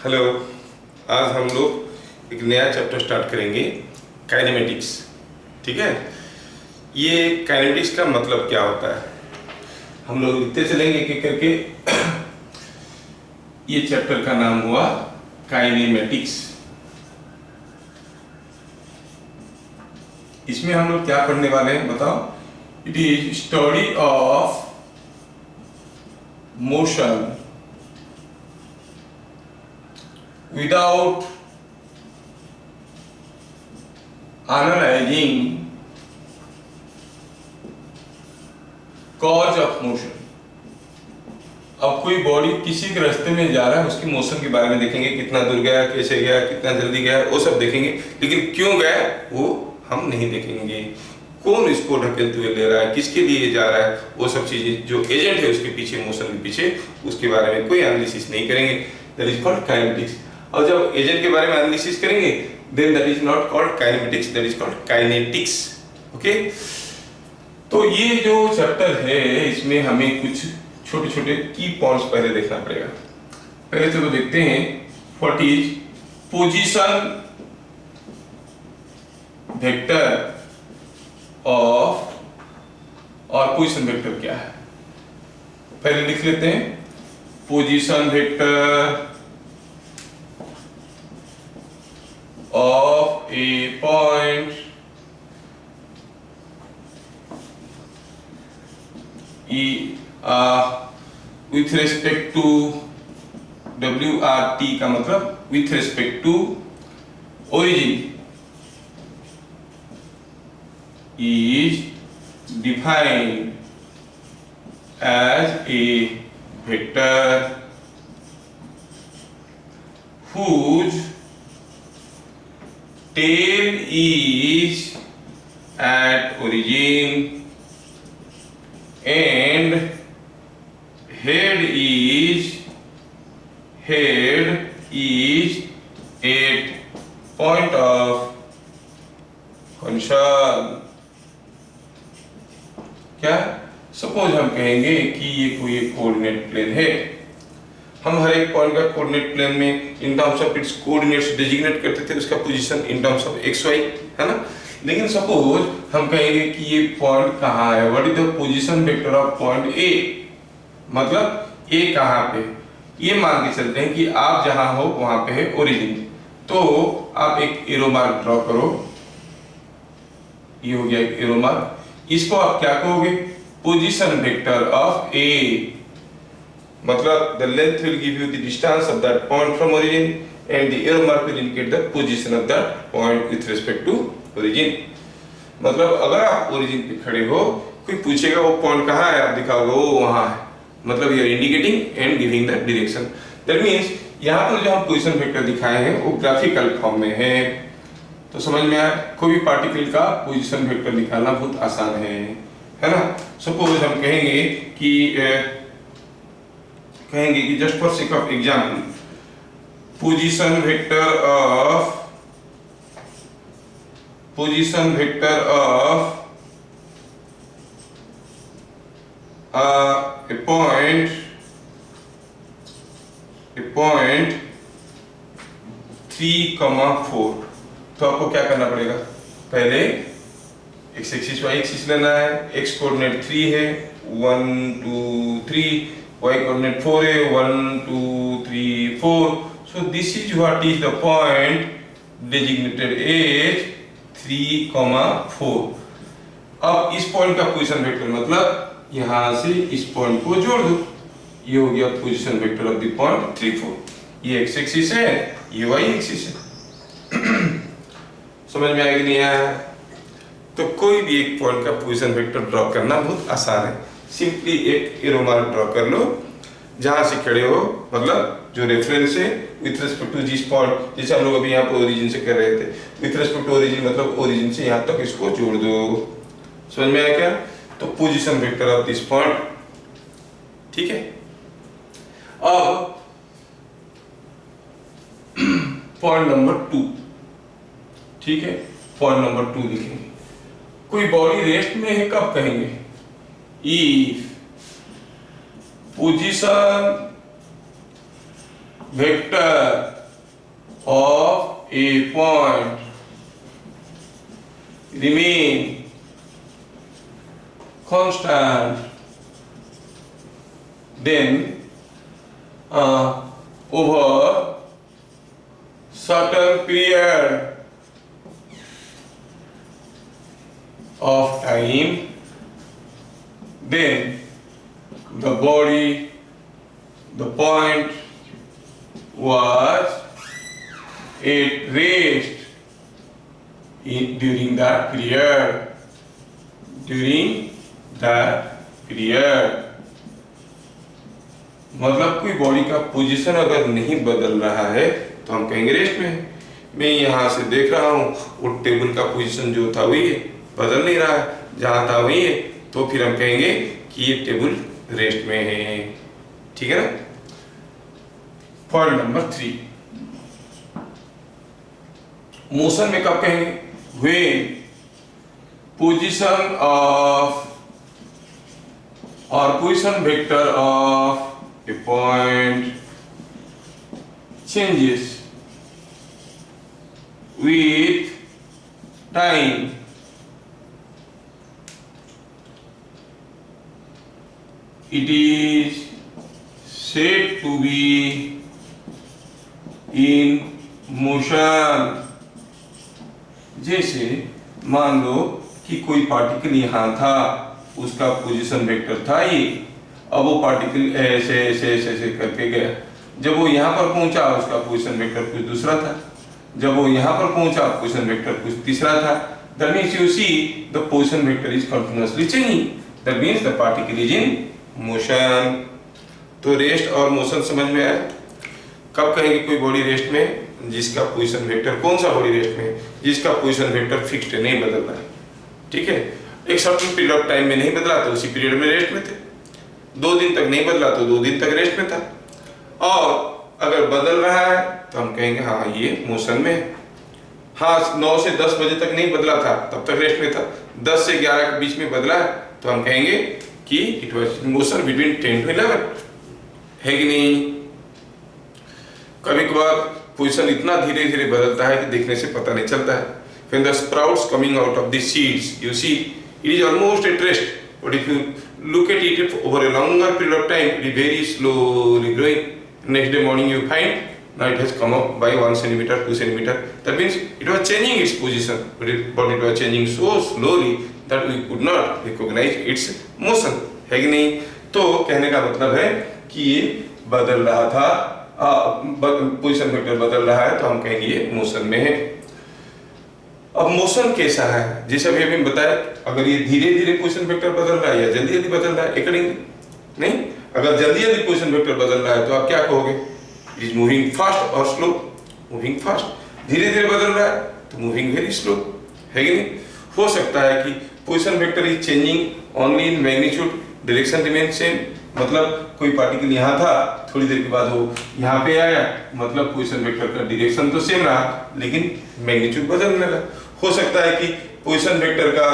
Hello. आज हम लोग एक नया चैप्टर स्टार्ट करेंगे, काइनेमेटिक्स। ठीक है, ये काइनेमेटिक्स का मतलब क्या होता है हम लोग लिखते चलेंगे एक एक करके। ये चैप्टर का नाम हुआ काइनेमेटिक्स। इसमें हम लोग क्या पढ़ने वाले हैं बताओ? It is study of motion without analyzing cause of motion। अब कोई बॉडी किसी के रास्ते में जा रहा है, उसकी मोशन के बारे में देखेंगे, कितना दूर गया, कैसे गया, कितना जल्दी गया, वो सब देखेंगे। लेकिन क्यों गया वो हम नहीं देखेंगे। कौन इसको ढकेलते हुए ले रहा है, किसके लिए जा रहा है, वो सब चीजें, जो एजेंट है उसके पीछे, मोशन के पीछे, उसके बारे में कोई एनालिसिस नहीं करेंगे। That is called kinematics. और जब एजेंट के बारे में एनालिसिस करेंगे then that is not called kinematics, that is called kinetics. Okay, तो ये जो चैप्टर है इसमें हमें कुछ छोटे छोटे की पॉइंट्स पहले देखना पड़ेगा। पहले चलो देखते हैं what is position vector of, और पोजीशन वेक्टर क्या है पहले लिख लेते हैं। Position vector of a point with respect to WRT का मतलब with respect to origin is defined as a vector whose tail is at origin and head is at point of concern। क्या suppose हम कहेंगे कि ये कोई coordinate plane है, हम हर एक पॉइंट का कोऑर्डिनेट प्लेन में in terms of its coordinates designate करते थे, उसका position in terms of X Y, है ना। लेकिन सपोज हम कहेंगे कि ये पॉइंट कहाँ है, what is the position vector of point A, मतलब ए कहाँ पे, ये मान के चलते हैं कि आप जहां हो वहां पे है ओरिजिन। तो आप एक एरो मार्क ड्रॉ करो, ये हो गया एक एरो मार्क। इसको आप क्या कहोगे? पोजीशन वेक्टर ऑफ ए, मतलब the length will give you the distance of that point from origin and the arrow mark will indicate the position of that point with respect to origin। मतलब अगर आप origin पे खड़े हो, कोई पूछेगा वो पॉइंट कहाँ है, आप दिखाओगे वो वहाँ है, मतलब you are indicating and giving the direction। That means यहाँ पर जो हम पोजीशन वेक्टर दिखाए हैं वो ग्राफिकल फॉर्म में है। तो समझ में आया, कोई भी पार्टिकल का पोजीशन वेक्टर निकालना बहुत आसान है ना। सपोज हम कहेंगे कि just for sake of example, position vector of a point 3,4। तो आपको क्या करना पड़ेगा? पहले एक्स एक्सिस वाई एक्सिस लेना है। एक्स कोऑर्डिनेट 3 है, 1 2 3, y coordinate 4 है, 1 2 3 4। so this is what is the point designated as 3,4। अब इस पॉइंट का पोजीशन वेक्टर मतलब यहां से इस पॉइंट को जोड़ दो, ये हो गया position vector of the point 3 4। ये x एक्सिस है, ये y एक्सिस है। समझ में आया कि नहीं आया? तो कोई भी एक पॉइंट का पोजीशन वेक्टर ड्रॉ करना बहुत आसान है। सिंपली एक एरो मार्क ड्रॉ कर लो जहां से खड़े हो, मतलब जो रेफरेंस है विथ रिस्पेक्ट टू जिस पॉइंट, जैसे हम लोग अभी यहाँ पर ओरिजिन से कर रहे थे, विथ रिस्पेक्ट टू ओरिजिन मतलब ओरिजिन से यहाँ तक इसको जोड़ दो। समझ में आया क्या? तो position vector of this point, ठीक है। अब पॉइंट नंबर 2, ठीक है, पॉइंट नंबर 2 लिखेंगे। कोई बॉडी रेस्ट में है कब कहेंगे? if position vector of a point remain constant, then over certain period of time, then the body, the point was at rest during that period. मतलब कोई बॉडी का पोजीशन अगर नहीं बदल रहा है तो हम कहेंगे रेस्ट में है। मैं यहाँ से देख रहा हूँ वो टेबल का पोजीशन जो था वही है, बदल नहीं रहा है, जहाँ था वही है, तो फिर हम कहेंगे कि ये टेबल रेस्ट में है। ठीक है ना। पॉइंट नंबर 3, मोशन में कब कहेंगे? When position of or position vector of a point changes with time. It is said to be in motion. जैसे मान लो कि कोई पार्टिकल यहाँ था, उसका पोजीशन वेक्टर था ये, अब वो पार्टिकल ऐसे ऐसे ऐसे ऐसे करके गया, जब वो यहाँ पर पहुंचा उसका पोजीशन वेक्टर कुछ दूसरा था, जब वो यहाँ पर पहुंचा पोजीशन वेक्टर कुछ तीसरा था। That means you see the position vector is continuously changing, that means the particle is in motion. तो रेस्ट और मोशन समझ में आया। कब कहेंगे कोई बॉडी रेस्ट में? जिसका पोजीशन वेक्टर, कौन सा बॉडी रेस्ट में? जिसका पोजीशन वेक्टर फिक्स्ड है, नहीं बदल रहा है। ठीक है, एक सर्टेन पीरियड ऑफ टाइम में नहीं बदला तो उसी पीरियड में रेस्ट में थे, 2 दिन तक नहीं बदला तो 2 दिन तक रेस्ट में था, और अगर बदल रहा है तो हम कहेंगे हाँ ये मोशन में है। हाँ 9 से 10 बजे तक नहीं बदला था तब तक रेस्ट में था, 10 से 11 के बीच में बदला है तो हम कहेंगे कि it was motion between 10 to 11, है कि नहीं। कभी कभार पोजीशन इतना धीरे धीरे बदलता है कि देखने से पता नहीं चलता है। When the sprouts coming out of the seeds, you see it is almost at rest, but if you look at it over a longer period of time, it is very slowly growing. Next day morning you find now it has come up by 1 centimeter, 2 centimeter. That means it was changing its position, but it was changing so slowly that we could not recognize its motion. है कि नहीं। तो कहने का मतलब है कि ये बदल रहा था, पोजीशन वेक्टर बदल रहा है तो हम कहेंगे ये मोशन में है। अब मोशन कैसा है? जैसे अभी अभी बताया, अगर ये धीरे धीरे पोजीशन वेक्टर बदल रहा है या जल्दी जल्दी बदल रहा है, अकॉर्डिंगली नहीं। अगर जल्दी जल्दी पोजीशन वेक्टर बदल रहा है तो आप क्या कहोगे? इट इज मूविंग फास्ट और स्लो। मूविंग फास्ट, धीरे धीरे बदल रहा है तो मूविंग वेरी स्लो, है कि नहीं। हो सकता है कि position vector is changing only in magnitude, direction remain same. मतलब कोई पार्टिकल यहाँ था, थोड़ी देर के बाद वो यहाँ पे आया, मतलब पोजीशन वेक्टर का डायरेक्शन तो सेम रहा लेकिन मैग्नीट्यूड बदलने लगा। हो सकता है कि पोजीशन वेक्टर का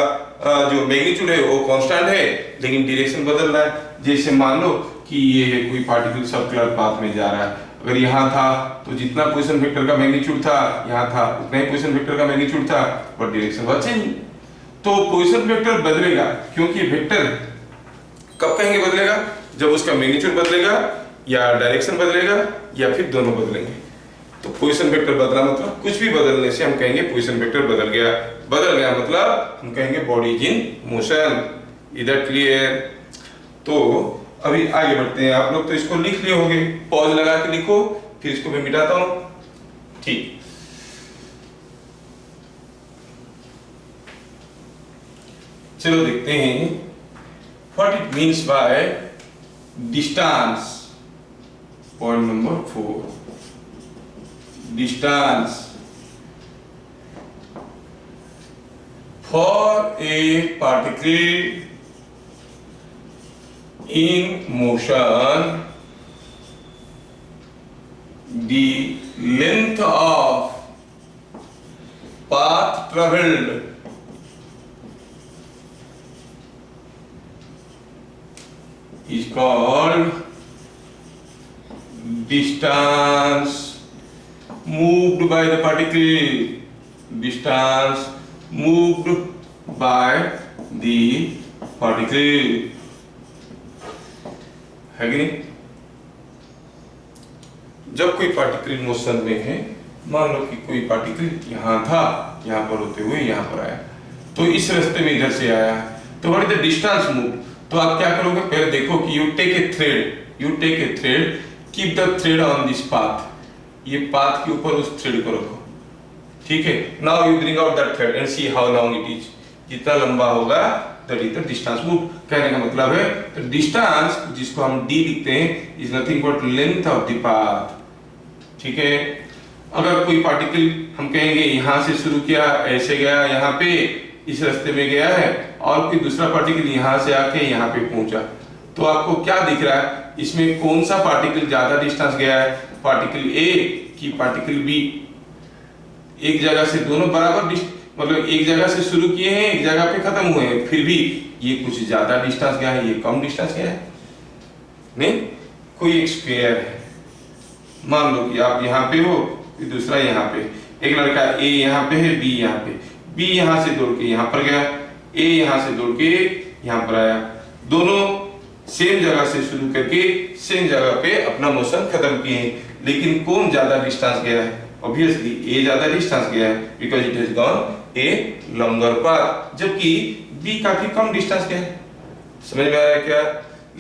जो मैग्नीट्यूड है वो कांस्टेंट है लेकिन डायरेक्शन बदल रहा है। जैसे मान लो कि ये कोई पार्टिकल सर्कुलर पाथ में जा रहा है, अगर यहाँ था तो जितना पोजीशन वेक्टर का मैग्नीट्यूड था यहाँ था उतना ही पोजीशन वेक्टर का मैग्नीट्यूड था, पर डायरेक्शन वाज चेंजिंग। तो पोजीशन वेक्टर बदलेगा, क्योंकि वेक्टर कब कहेंगे बदलेगा? जब उसका मैग्नीट्यूड बदलेगा या डायरेक्शन बदलेगा या फिर दोनों बदलेंगे। तो पोजीशन वेक्टर बदला मतलब कुछ भी बदलने से हम कहेंगे पोजीशन वेक्टर बदल गया। बदल गया मतलब हम कहेंगे बॉडी इज इन मोशन। इधर क्लियर? तो अभी आगे बढ़ते हैं। आप लोग तो इसको लिख लिए होंगे, पॉज लगा के लिखो, फिर इसको मैं मिटाता हूं। ठीक, चलो देखते हैं what it means by distance. Point number 4, distance for a particle in motion, the length of path traveled is called distance moved by the particle, distance moved by the particle, है कि नहीं? जब कोई पार्टिकल मोशन में है, मान लो कि कोई पार्टिकल यहाँ था, यहाँ पर होते हुए यहाँ पर आया, तो इस रास्ते में इधर से आया, तो what is the distance move? तो आप क्या करोगे, पहले देखो कि you take a thread, keep the thread on this path, ये पाथ के ऊपर उस थ्रेड को रखो, ठीक है? Now you bring out that thread and see how long it is, जितना लंबा होगा that is the distance move. कहने का मतलब है तो डिस्टेंस, जिसको हम d लिखते हैं, is nothing but length of the path, ठीक है? अगर कोई पार्टिकल हम कहेंगे यहाँ से शुरू किया, ऐसे गया यहाँ पे, इस रास्ते में गया है, और कोई दूसरा पार्टिकल यहाँ से आके यहाँ पे पहुंचा, तो आपको क्या दिख रहा है, इसमें कौन सा पार्टिकल ज्यादा डिस्टेंस गया है, पार्टिकल ए की पार्टिकल बी? एक जगह से दोनों बराबर, मतलब एक जगह से शुरू किए हैं, एक जगह पे खत्म हुए हैं, फिर भी ये कुछ ज्यादा डिस्टेंस गया है, ये कम डिस्टेंस गया है। नहीं, कोई एक स्क्वायर है, मान लो कि आप यहाँ पे हो, दूसरा यहाँ पे, एक लड़का ए यहाँ पे है, बी यहाँ पे, बी यहाँ से दौड़ के यहाँ पर गया, ए यहाँ से दौड़ के यहाँ पर आया, दोनों सेम जगह से शुरू करके सेम जगह पे अपना मोशन खत्म किए हैं, लेकिन कौन ज्यादा डिस्टेंस गया है? ऑब्वियसली ए ज्यादा डिस्टेंस गया है, because it has gone a longer path, जबकि बी काफी कम डिस्टेंस गया है। समझ में आ रहा है क्या?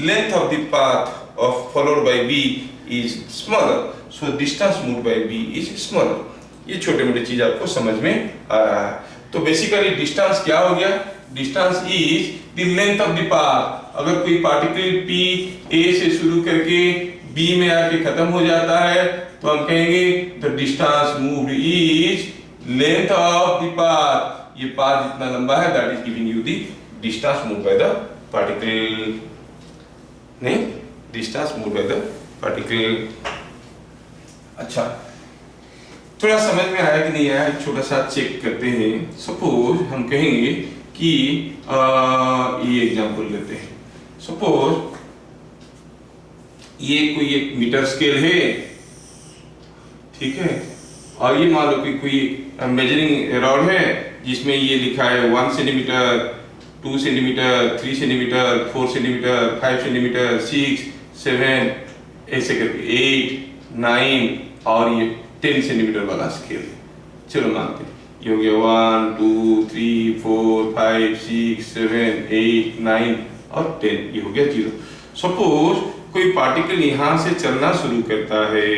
Length of the path of followed by B is smaller, so distance moved by B is smaller. ये छोटे मोटे चीज आपको समझ में आ रहा है। तो बेसिकली डिस्टेंस क्या हो गया? Distance is the length of the path. अगर कोई पार्टिकल P A से शुरू करके B में आके खत्म हो जाता है, तो हम कहेंगे the distance moved is length of the path. ये पाथ जितना लंबा है, that is giving you the distance moved by the particle. नहीं, distance moved by the particle. अच्छा, थोड़ा समझ में आया कि नहीं आया, एक छोटा सा चेक करते हैं। सपोज हम कहेंगे कि ये एग्जांपल लेते हैं। सपोज ये कोई एक मीटर स्केल है, ठीक है, और ये मान लो कि कोई मेजरिंग रॉड है जिसमें ये लिखा है 1 centimetre, 2 centimetre, 3 centimetre, 4 centimetre, 5 centimetre, 6, 7, ऐसे करके 8, 9 और ये 10 सेंटीमीटर वाला स्केल। चलो मानते हैं ये हो गया 1, 2, 3, 4, 5, 6, 7, 8, 9 और 10, ये हो गया 0। सपोज कोई पार्टिकल यहाँ से चलना शुरू करता है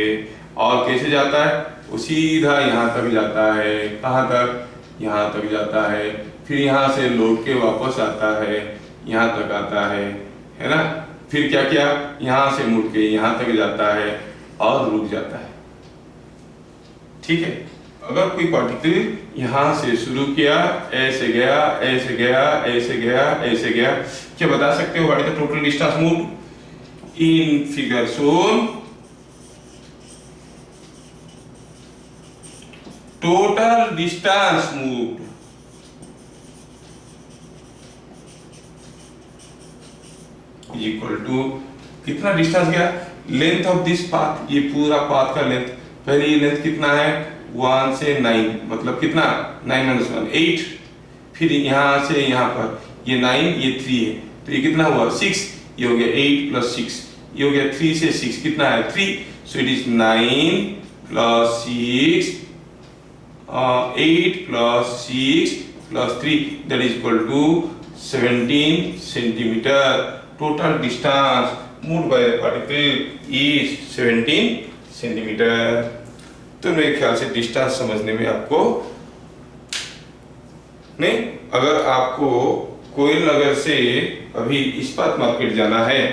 और कैसे जाता है? वो सीधा यहाँ तक जाता है। कहाँ तक? यहाँ तक जाता है। फिर यहाँ से लौट के वापस आता है, यहाँ तक आता है ना? फिर क्या किया? यहाँ से मुड़ के यहाँ तक जाता है और रुक जाता है। ठीक है, अगर कोई पार्टिकल यहाँ से शुरू किया, ऐसे गया, ऐसे गया, ऐसे गया, ऐसे गया, क्या बता सकते हो what is the total distance moved? In figure shown total distance moved is equal to कितना डिस्टेंस गया? लेंथ ऑफ दिस पाथ, ये पूरा पाथ का लेंथ। पहले ये लेंथ कितना है? 1 से 9, मतलब कितना? 9 - 1 8। फिर यहाँ से यहाँ पर ये 9, ये 3 है, तो ये कितना हुआ? 6। ये हो गया 8 + 6, ये हो गया 3 से 6 कितना है? 3। So it is 9 + 6 8 + 6 + 3 that is equal to 17 centimetre. Total distance moved by the particle is 17 centimetre. तो मेरे ख्याल से डिस्टेंस समझने में आपको नहीं, अगर आपको कोयल नगर से अभी इस्पात मार्केट जाना है,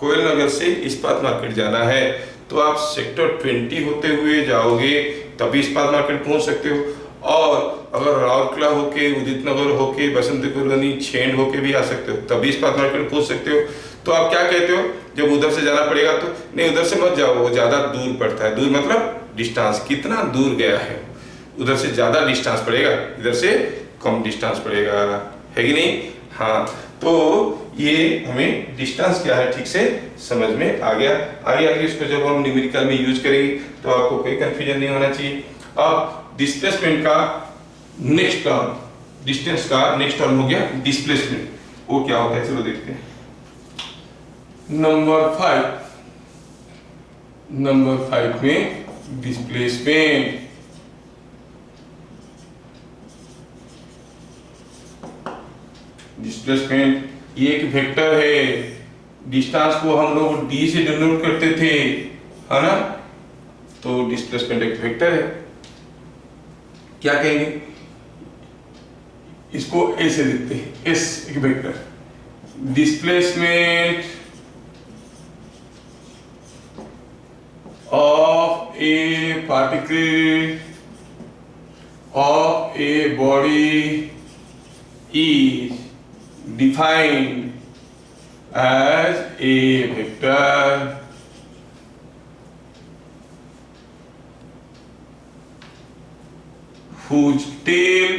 कोयल नगर से इस्पात मार्केट जाना है, तो आप सेक्टर 20 होते हुए जाओगे तभी इस्पात मार्केट पहुंच सकते हो। और अगर राउरकेला होके, उदित नगर होके, बसंत कॉलोनी, छेंड होके भी आ सकते हो, तभी इस्पात मार्केट पहुंच सकते हो। तो आप क्या कहते हो, जब उधर से जाना पड़ेगा तो नहीं, उधर से मत जाओ, वो ज्यादा दूर पड़ता है। दूर मतलब डिस्टेंस कितना दूर गया है, उधर से ज्यादा डिस्टेंस पड़ेगा, इधर से कम डिस्टेंस पड़ेगा, है कि नहीं? हाँ, तो ये हमें डिस्टेंस क्या है ठीक से समझ में आ गया। आगे आगे इसको जब हम न्यूमेरिकल में यूज करेंगे तो आपको कोई कंफ्यूजन नहीं होना चाहिए। अब डिस्प्लेसमेंट का नेक्स्ट टर्म, डिस्टेंस का नेक्स्ट टर्म हो गया डिस्प्लेसमेंट। वो क्या होता है चलो देखते हैं। नंबर 5 में डिस्प्लेसमेंट। डिस्प्लेसमेंट ये एक वेक्टर है, डिस्टेंस को हम लोग डी से डिनोट करते थे, है ना। तो डिस्प्लेसमेंट एक वेक्टर है। क्या कहेंगे इसको, ऐसे लिखते हैं, एस एक vector. Displacement of A particle of a body is defined as a vector whose tail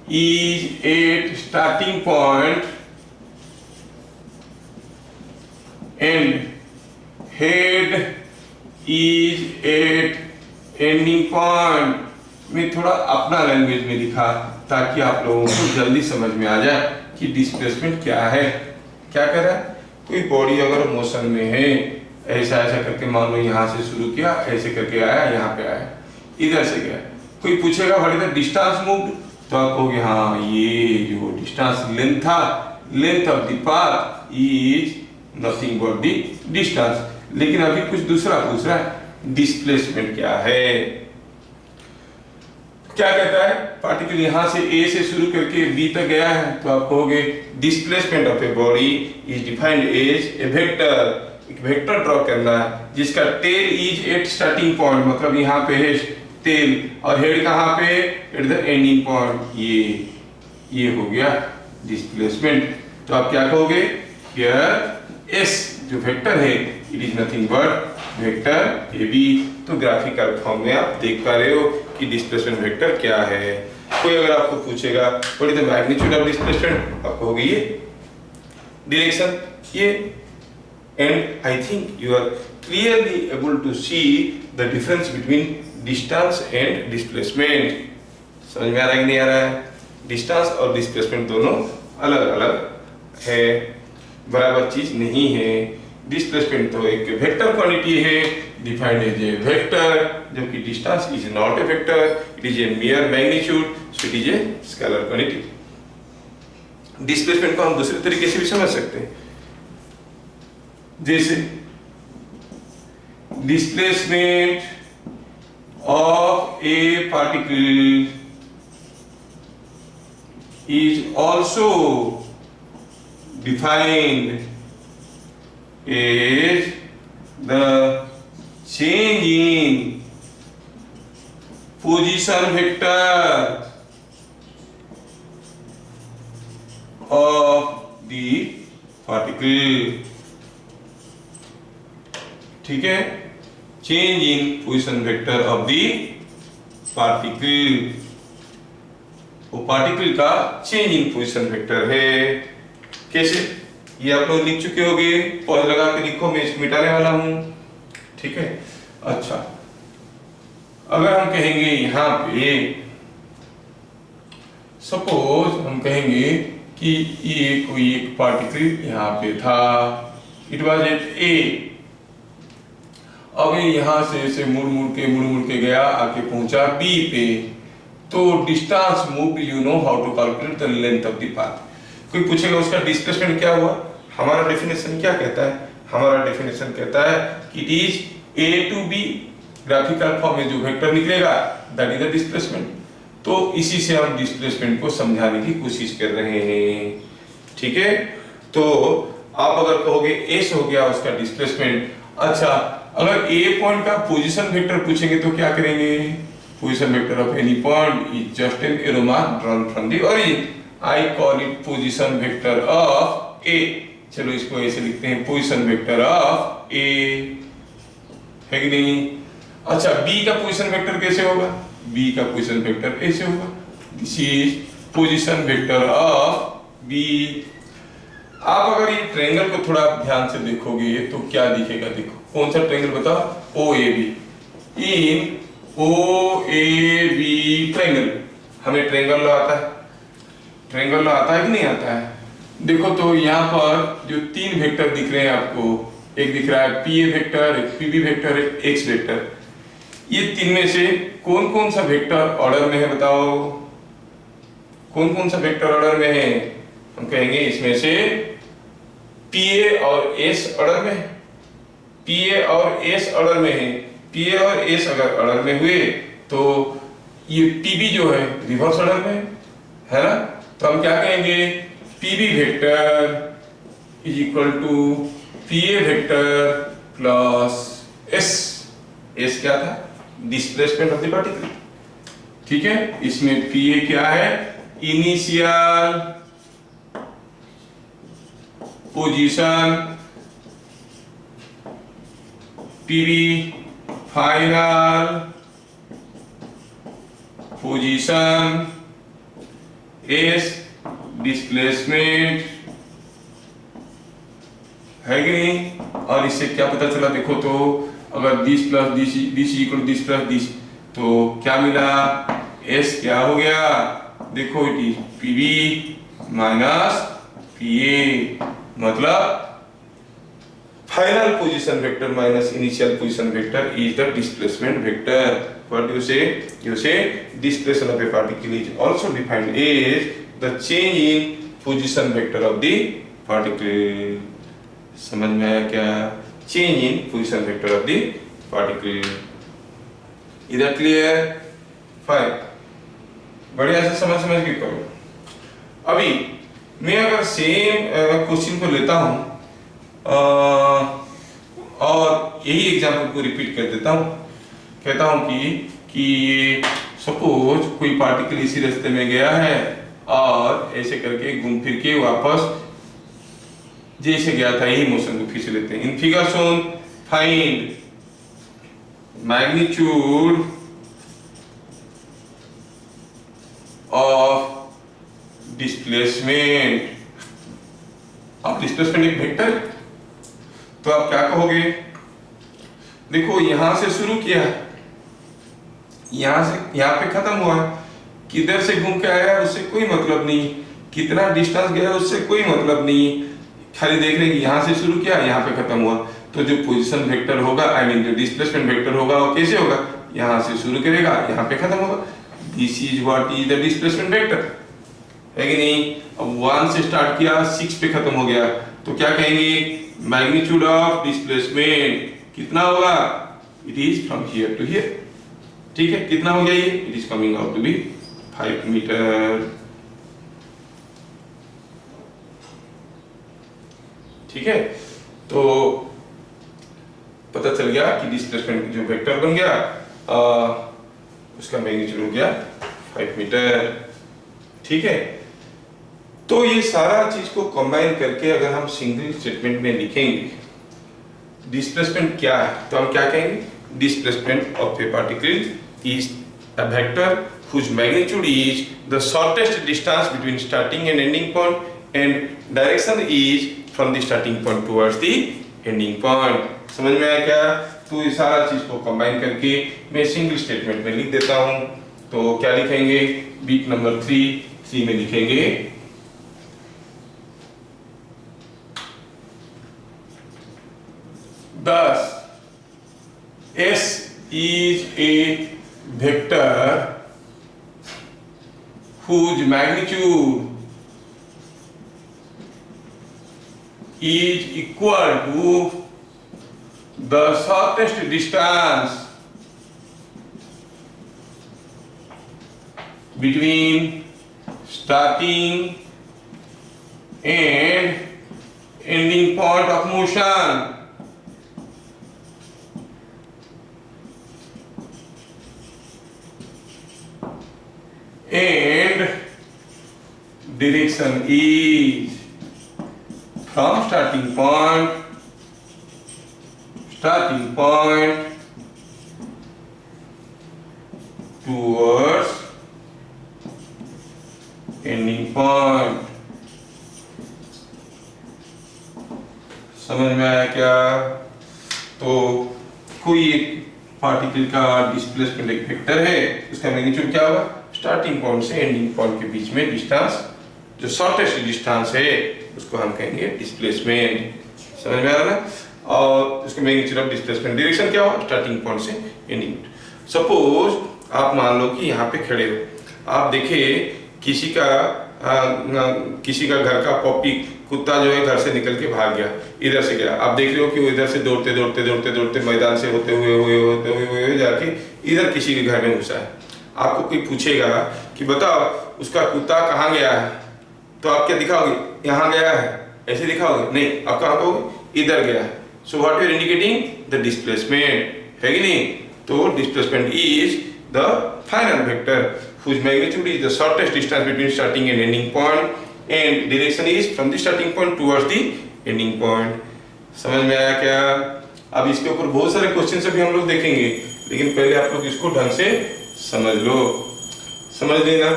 is at starting point and head is at ending point। मैं थोड़ा अपना लैंग्वेज में लिखा ताकि आप लोगों को जल्दी समझ में आ जाए कि डिस्प्लेसमेंट क्या है। क्या कर रहा है, कोई बॉडी अगर मोशन में है, ऐसा ऐसा करके मान लो यहाँ से शुरू किया, ऐसे करके आया, यहाँ पे आया, इधर से गया, कोई पूछेगा what is the distance moved, तो आप कहोगे हाँ ये जो डिस्टेंस लेंथ था, length of the path is nothing but the distance. लेकिन अभी कुछ दूसरा पूछ रहा है, डिस्प्लेसमेंट क्या है। क्या कहता है, पार्टिकल यहां से ए से शुरू करके बी तक गया है, तो आप कहोगे displacement of a body is defined as a vector. एक वेक्टर ड्रॉ करना है जिसका tail is at starting point, मतलब यहाँ पे है टेल, और हेड कहाँ पे, एट द एंडिंग पॉइंट। ये हो गया डिस्प्लेसमेंट। तो आप क्या कहोगे, हियर एस जो वेक्टर है it is nothing but vector A B. तो ग्राफिकल फॉर्म में आप देख पा रहे हो कि डिस्प्लेसमेंट वेक्टर क्या है। कोई अगर आपको पूछेगा what is the magnitude of displacement, आप कहोगे ये डायरेक्शन ये। And I think you are clearly able to see the difference between distance and displacement. समझ में आ रहा है कि नहीं आ रहा है। डिस्टेंस और डिस्प्लेसमेंट दोनों अलग अलग है, बराबर चीज नहीं है। डिस्प्लेसमेंट तो एक वेक्टर क्वांटिटी है, डिफाइंड एज ए वेक्टर, जबकि distance is not a vector, it is A मियर magnitude, so it is a scalar quantity. Displacement को हम दूसरे तरीके से भी समझ सकते हैं, जैसे displacement of A particle is also defined is the change in position vector of the particle। ठीक है, change in position vector of the particle। वो पार्टिकल का चेंज इन पोजिशन वेक्टर है। कैसे, ये आप लोग लिख चुके होंगे, पॉज लगा के लिखो, मैं इसको मिटाने वाला हूं। ठीक है, अच्छा अगर हम कहेंगे यहां पे, सपोज हम कहेंगे कि ये कोई एक पार्टिकल यहां पे था, इट वाज एट ए। अब ये यहां से ऐसे मुड़ मुड़ के गया, आके पहुंचा बी पे। तो distance moved, you know how to calculate the length of the path. कोई पूछेगा उसका डिस्प्लेसमेंट क्या हुआ, हमारा डेफिनेशन क्या कहता है, हमारा डेफिनेशन कहता है कि it is A to B, graphical form में जो वेक्टर निकलेगा दैट इज द डिस्प्लेसमेंट। तो इसी से हम डिस्प्लेसमेंट को समझाने की कोशिश कर रहे हैं। ठीक है, तो आप अगर कहोगे एस हो गया उसका डिस्प्लेसमेंट। अच्छा, अगर ए पॉइंट का पोजीशन वेक्टर पूछेंगे तो क्या करेंगे, position vector of any point is just an arrow mark drawn from the origin, I call it position vector of A. चलो इसको ऐसे लिखते हैं, पोजीशन वेक्टर ऑफ ए, है कि नहीं। अच्छा, बी का पोजीशन वेक्टर कैसे होगा, बी का पोजीशन वेक्टर ऐसे होगा, this is position vector of B. आप अगर ये ट्रायंगल को थोड़ा ध्यान से देखोगे तो क्या दिखेगा, देखो कौन सा ट्रायंगल बताओ, O A B. In O A B triangle, हमें ट्रायंगल लॉ आता है, ट्रायंगल लॉ आता है कि नहीं आता है। देखो तो यहाँ पर जो तीन वेक्टर दिख रहे हैं आपको, एक दिख रहा है पी ए वेक्टर, एक पी बी वेक्टर, एक एक्स वेक्टर। ये तीन में से कौन कौन सा वेक्टर ऑर्डर में है बताओ, कौन कौन सा वेक्टर ऑर्डर में है। हम कहेंगे इसमें से पी ए और एस ऑर्डर में है, पी ए और एस ऑर्डर में है। पी ए और एस अगर ऑर्डर में हुए तो ये पी बी जो है रिवर्स ऑर्डर में है ना। तो हम क्या कहेंगे, P B vector is equal to P A vector plus S. S क्या था, डिस्प्लेसमेंट ऑफ द पार्टिकल, ठीक है। इसमें पी ए क्या है, initial position, P B final position, S displacement, है कि नहीं। और इससे क्या पता चला, देखो तो अगर this plus this equal this plus this, तो क्या मिला, एस क्या हो गया, देखो it is P B minus P A, मतलब final position vector minus initial position vector is the displacement vector. What do you say? You say displacement of a particle is also defined as the change in position vector of the particle. समझ में आया क्या, change in position vector of the particle. इधर clear, fine, बढ़िया से समझ के करो। अभी मैं अगर सेम क्वेश्चन को लेता हूं और यही एग्जाम्पल को रिपीट कर देता हूं, कहता हूं कि सपोज कोई पार्टिकल इसी रास्ते में गया है और ऐसे करके घूम फिर के वापस जैसे गया था यही मोशन को फिर से लेते हैं। इन figure shown find magnitude of displacement. अब डिस्प्लेसमेंट एक वेक्टर, तो आप क्या कहोगे, देखो यहां से शुरू किया, यहां से यहां पे खत्म हुआ, किधर से घूम के आया उससे कोई मतलब नहीं, कितना डिस्टेंस गया उससे कोई मतलब नहीं, खाली देख रहे कि यहां से शुरू किया यहां पे खत्म हुआ। तो जो पोजीशन वेक्टर होगा, आई मीन जो डिस्प्लेसमेंट वेक्टर होगा वो कैसे होगा, यहां से शुरू करेगा यहां पे खत्म होगा। This is what is the displacement vector, है कि नहीं। अब 1 से स्टार्ट किया 6 पे खत्म हो गया, तो क्या कहेंगे, मैग्नीट्यूड ऑफ डिस्प्लेसमेंट कितना होगा, it is from here to here, ठीक है। कितना हो गया ये, it is coming out to be 5 meter, ठीक है। तो पता चल गया कि डिस्प्लेसमेंट जो वेक्टर बन गया उसका मैग्नीट्यूड हो गया 5 मीटर, ठीक है। तो ये सारा चीज को कंबाइन करके अगर हम सिंगल स्टेटमेंट में लिखेंगे डिस्प्लेसमेंट क्या है, तो हम क्या कहेंगे, displacement of A particle is a vector whose magnitude is the shortest distance between starting and ending point and direction is from the starting point towards the ending point। समझ में आया क्या। तो ये सारा चीज को कंबाइन करके मैं सिंगल स्टेटमेंट में लिख देता हूं। तो क्या लिखेंगे, बीट नंबर 3 में लिखेंगे thus S is a vector whose magnitude is equal to the shortest distance between starting and ending point of motion। And direction is from starting point towards ending point। समझ में आया क्या? तो कोई एक particle का डिस्प्लेसमेंट एक vector है, उसका मैग्नीट्यूड क्या होगा? स्टार्टिंग पॉइंट से एंडिंग पॉइंट के बीच में डिस्टेंस, जो शॉर्टेस्ट डिस्टेंस है उसको हम कहेंगे डिस्प्लेसमेंट। समझ में आ रहा ना? और उसका मैग्नीट्यूड ऑफ डिस्प्लेसमेंट, डायरेक्शन क्या होगा? स्टार्टिंग पॉइंट से एंडिंग। सपोज आप मान लो कि यहाँ पे खड़े हो, आप देखिए किसी का घर का पॉपी कुत्ता जो है घर से निकल के भाग गया, इधर से गया, आप देख रहे हो कि वो इधर से दौड़ते मैदान से होते हुए जाके इधर किसी के घर में घुसा है। आपको कोई पूछेगा कि बताओ उसका कुत्ता कहाँ गया है, तो आप क्या दिखाओगे? यहाँ गया है, ऐसे दिखाओगे? नहीं, आप कहाँ कहोगे? इधर गया है। So what you are indicating? The displacement, है कि नहीं? तो displacement is the final vector whose magnitude is the shortest distance between starting and ending point and direction is from the starting point towards the ending point। समझ में आया क्या? अब इसके ऊपर बहुत सारे क्वेश्चन अभी हम लोग देखेंगे, लेकिन पहले आप लोग इसको ढंग से समझ लो, समझ लेना।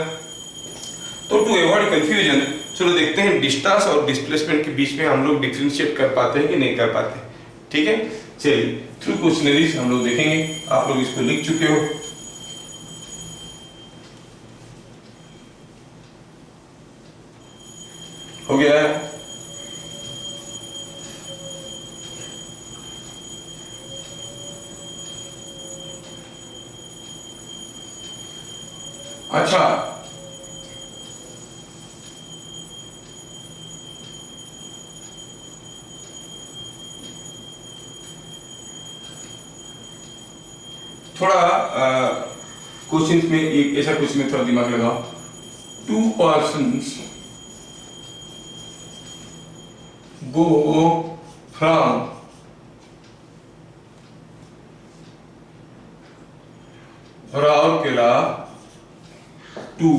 तो टू अवॉइड कंफ्यूजन, चलो देखते हैं डिस्टेंस और डिस्प्लेसमेंट के बीच में हम लोग डिफरेंशिएट कर पाते हैं कि नहीं कर पाते। ठीक है, चलिए थ्रू क्वेश्चनरीज हम लोग देखेंगे। आप लोग इसको लिख चुके हो, हो गया है? अच्छा, थोड़ा क्वेश्चन में एक ऐसा क्वेश्चन में थोड़ा दिमाग लगाओ। Two persons go from Rourkela to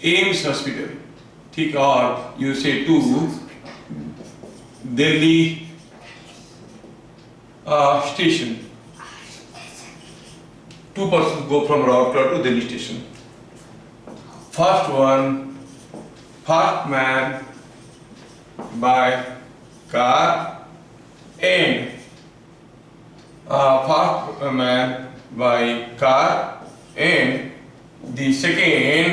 AIIMS hospital, ठीक है, और you say to Delhi station. Two person go from Rourkela to Delhi station. First man by car and the second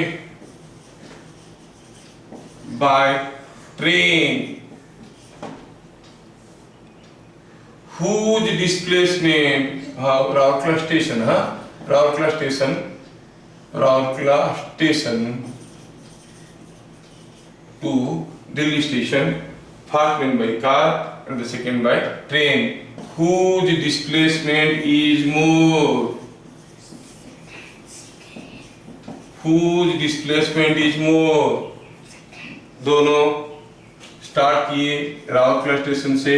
by train, whose displacement Rourkela station, Rourkela station to Delhi station, first went by car and the second by train, whose displacement is more? Whose displacement is more? दोनों start किए, Rourkela station से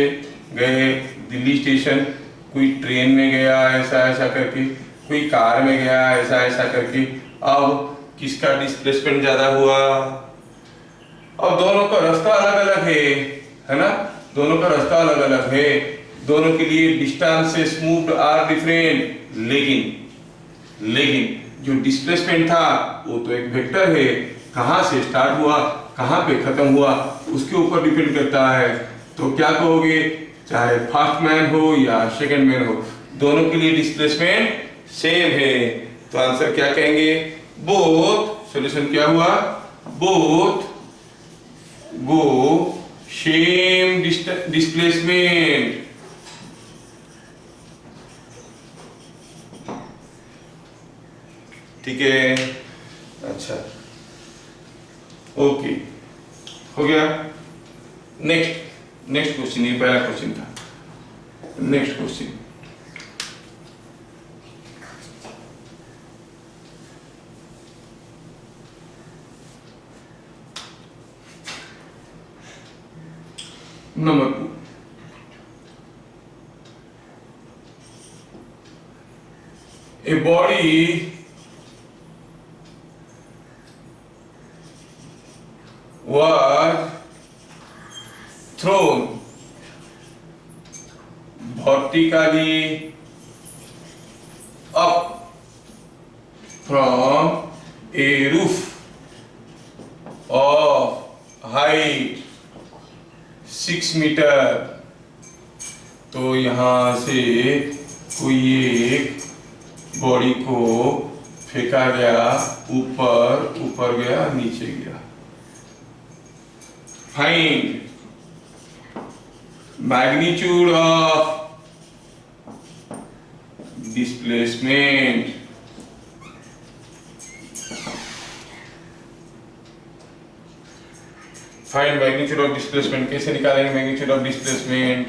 गए Delhi station, कोई train में गया ऐसा करके, कोई कार में गया ऐसा करके। अब किसका डिस्प्लेसमेंट ज्यादा हुआ? अब दोनों का रास्ता अलग अलग है ना? दोनों का रास्ता अलग अलग है, दोनों के लिए डिस्टेंसेस मूव्ड आर डिफरेंट, लेकिन जो डिस्प्लेसमेंट था वो तो एक वेक्टर है, कहाँ से स्टार्ट हुआ कहाँ पे खत्म हुआ उसके ऊपर डिपेंड करता है। तो क्या कहोगे, चाहे फर्स्ट मैन हो या सेकंड मैन हो, दोनों के लिए डिस्प्लेसमेंट सेम है। तो आंसर क्या कहेंगे? बोथ। सॉल्यूशन क्या हुआ? Both go same displacement. ठीक है, अच्छा, ओके, हो गया। नेक्स्ट क्वेश्चन, ये पहला क्वेश्चन था। Next question, number 2, a body was thrown vertically up from a roof of height 6 meter. तो यहां से कोई एक बॉडी को फेंका गया, ऊपर गया, नीचे गया। Find magnitude of displacement. Find magnitude of displacement. कैसे निकालेंगे magnitude of displacement?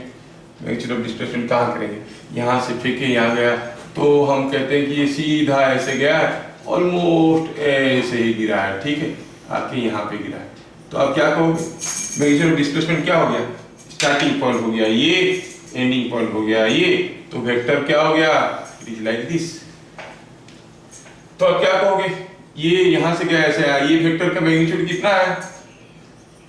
Magnitude of displacement कहाँ करेंगे? यहाँ से फेंके यहाँ गया, तो हम कहते हैं कि ये सीधा ऐसे गया, ऑलमोस्ट ऐसे ही गिरा है, ठीक है, आके यहाँ पे गिरा है। तो अब क्या कहोगे? मैग्नीट्यूड ऑफ डिस्प्लेसमेंट क्या हो गया? स्टार्टिंग पॉइंट हो गया ये, एंडिंग पॉइंट हो गया ये, तो वेक्टर क्या हो गया? It is like this. तो अब क्या कहोगे? ये यहां से गया ऐसे आया, ये वेक्टर का मैग्नीट्यूड कितना है?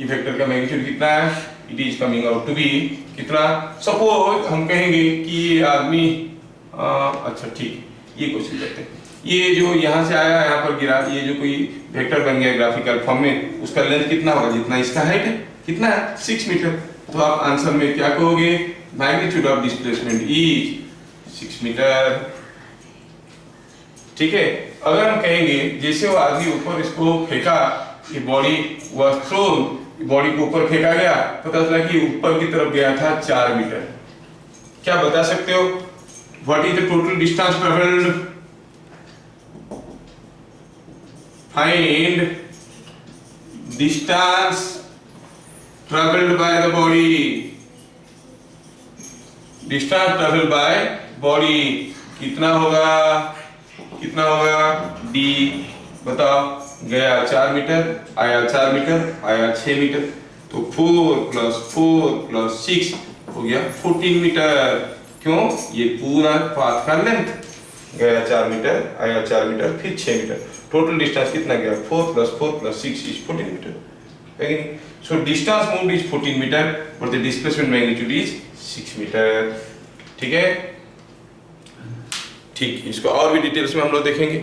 ये वेक्टर का मैग्नीट्यूड कितना है? It is coming out to be कितना? सपोज हम कहेंगे कि ये आदमी अच्छा ठीक, ये क्वेश्चन करते हैं। ये जो यहाँ से आया यहाँ पर गिरा, ये जो कोई वेक्टर बन गया ग्राफिकल फॉर्म में, उसका लेंथ कितना होगा? जितना इसका हाइट है, कितना है? 6 मीटर। तो आप आंसर में क्या कहोगे? Magnitude of displacement is 6 meter, ठीक है। अगर हम कहेंगे जैसे वो आदमी ऊपर इसको फेंका, ये बॉडी वाज थ्रोन, बॉडी को ऊपर फेंका गया, पता चला कि ऊपर की तरफ गया था 4 मीटर। क्या बता सकते हो? What is the total distance travelled? Find distance travelled by the body. Distance travelled by body कितना होगा? कितना होगा? डी बताओ। गया 4 मीटर, आया 4 मीटर, आया 6 मीटर, तो 4 + 6 हो गया 14 मीटर। क्यों? ये पूरा पाथ का लेंथ, गया 4 मीटर, आया 4 मीटर, फिर 6 मीटर, टोटल डिस्टेंस कितना गया? 4 + 6 इज 14 मीटर, है कि नहीं? So distance moved is 14 meter, but the displacement magnitude is 6 meter, ठीक है। ठीक, इसको और भी डिटेल्स में हम लोग देखेंगे।